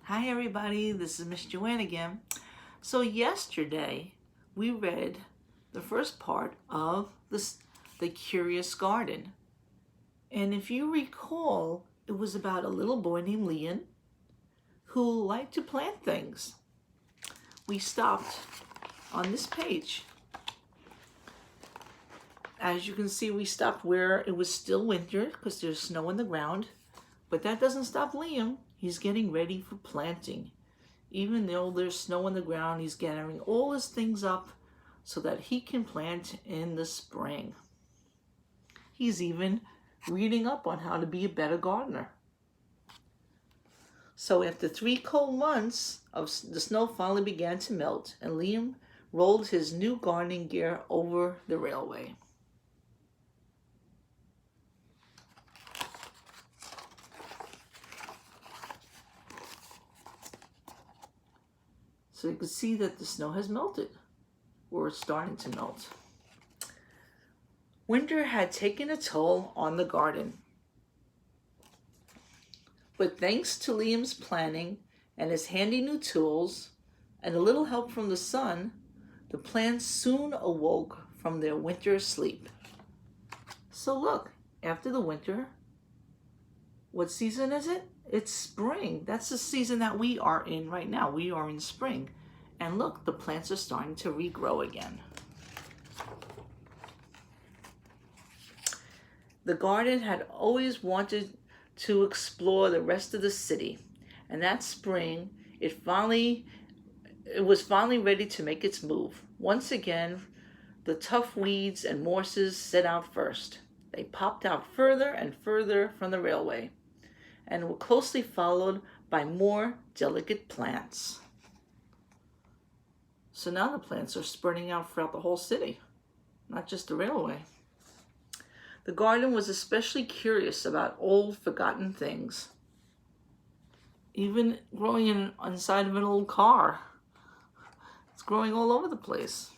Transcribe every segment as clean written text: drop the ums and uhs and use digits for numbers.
Hi everybody, this is Miss Joanne again. So yesterday we read the first part of the Curious Garden. And if you recall, it was about a little boy named Liam who liked to plant things. We stopped on this page. As you can see, we stopped where it was still winter because there's snow on the ground. But that doesn't stop Liam. He's getting ready for planting. Even though there's snow on the ground, he's gathering all his things up so that he can plant in the spring. He's even reading up on how to be a better gardener. So after 3 cold months, the snow finally began to melt, and Liam rolled his new gardening gear over the railway. So you can see that the snow has melted, or it's starting to melt. Winter had taken a toll on the garden. But thanks to Liam's planning and his handy new tools and a little help from the sun, the plants soon awoke from their winter sleep. So look, after the winter, what season is it? It's spring. That's the season that we are in right now. We are in spring. And look, the plants are starting to regrow again. The garden had always wanted to explore the rest of the city. And that spring, it was finally ready to make its move. Once again, the tough weeds and mosses set out first. They popped out further and further from the railway, and were closely followed by more delicate plants. So now the plants are spreading out throughout the whole city, not just the railway. The garden was especially curious about old, forgotten things. Even growing inside of an old car. It's growing all over the place.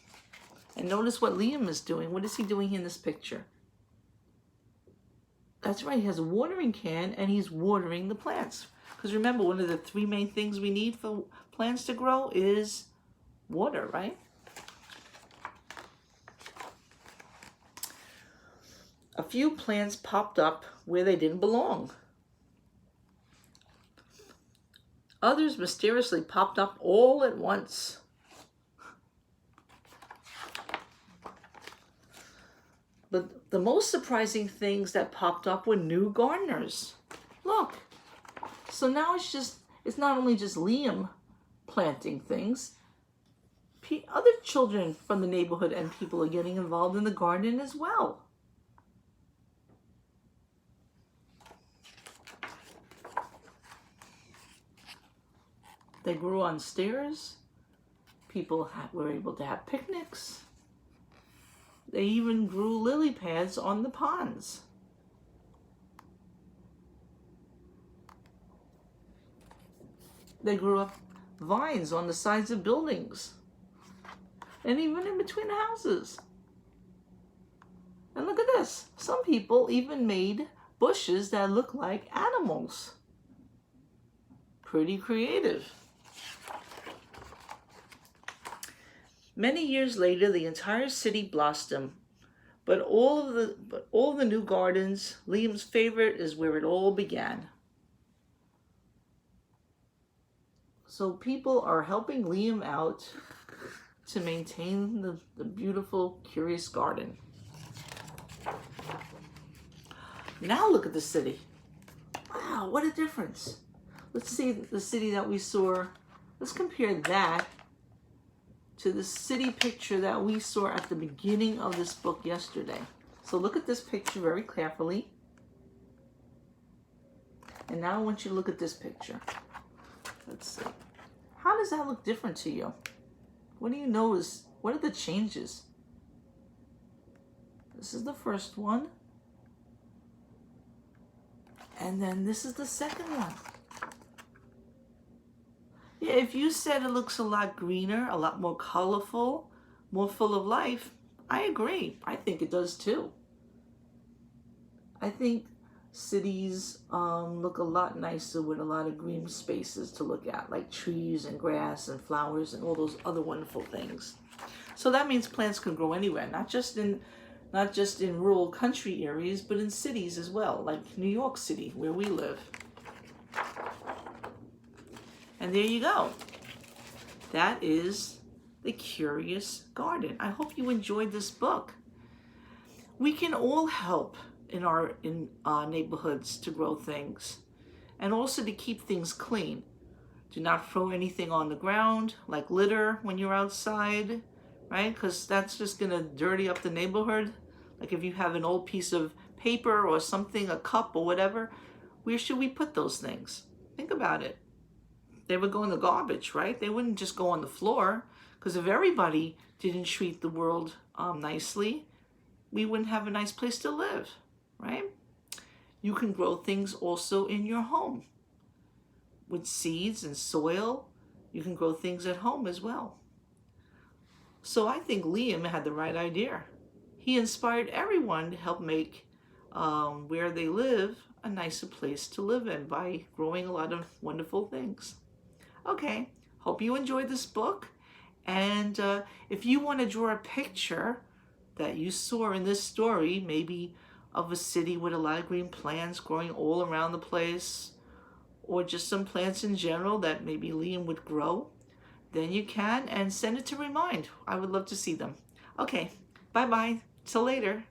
And notice what Liam is doing. What is he doing in this picture? That's right, he has a watering can and he's watering the plants. Because remember, one of the 3 main things we need for plants to grow is water, right? A few plants popped up where they didn't belong. Others mysteriously popped up all at once. But the most surprising things that popped up were new gardeners. Look. So now it's not only just Liam planting things. Other children from the neighborhood and people are getting involved in the garden as well. They grew on stairs. People were able to have picnics. They even grew lily pads on the ponds. They grew up vines on the sides of buildings. And even in between the houses. And look at this. Some people even made bushes that look like animals. Pretty creative. Many years later, the entire city blossomed. But all the new gardens, Liam's favorite is where it all began. So people are helping Liam out to maintain the beautiful, curious garden. Now look at the city. Wow, what a difference. Let's see the city that we saw. Let's compare that to the city picture that we saw at the beginning of this book yesterday. So look at this picture very carefully. And now I want you to look at this picture. Let's see. How does that look different to you? What do you notice? What are the changes? This is the first one. And then this is the second one. Yeah, if you said it looks a lot greener, a lot more colorful, more full of life, I agree. I think it does too. I think cities look a lot nicer with a lot of green spaces to look at, like trees and grass and flowers and all those other wonderful things. So that means plants can grow anywhere, not just in rural country areas, but in cities as well, like New York City, where we live. And there you go. That is The Curious Garden. I hope you enjoyed this book. We can all help in our neighborhoods to grow things and also to keep things clean. Do not throw anything on the ground like litter when you're outside, right? Because that's just going to dirty up the neighborhood. Like if you have an old piece of paper or something, a cup or whatever, where should we put those things? Think about it. They would go in the garbage, right? They wouldn't just go on the floor, because if everybody didn't treat the world nicely, we wouldn't have a nice place to live, right? You can grow things also in your home with seeds and soil. You can grow things at home as well. So I think Liam had the right idea. He inspired everyone to help make where they live a nicer place to live in by growing a lot of wonderful things. Okay, hope you enjoyed this book. And if you want to draw a picture that you saw in this story, maybe of a city with a lot of green plants growing all around the place, or just some plants in general that maybe Liam would grow, then you can, and send it to Remind. I would love to see them. Okay, bye-bye. Till later.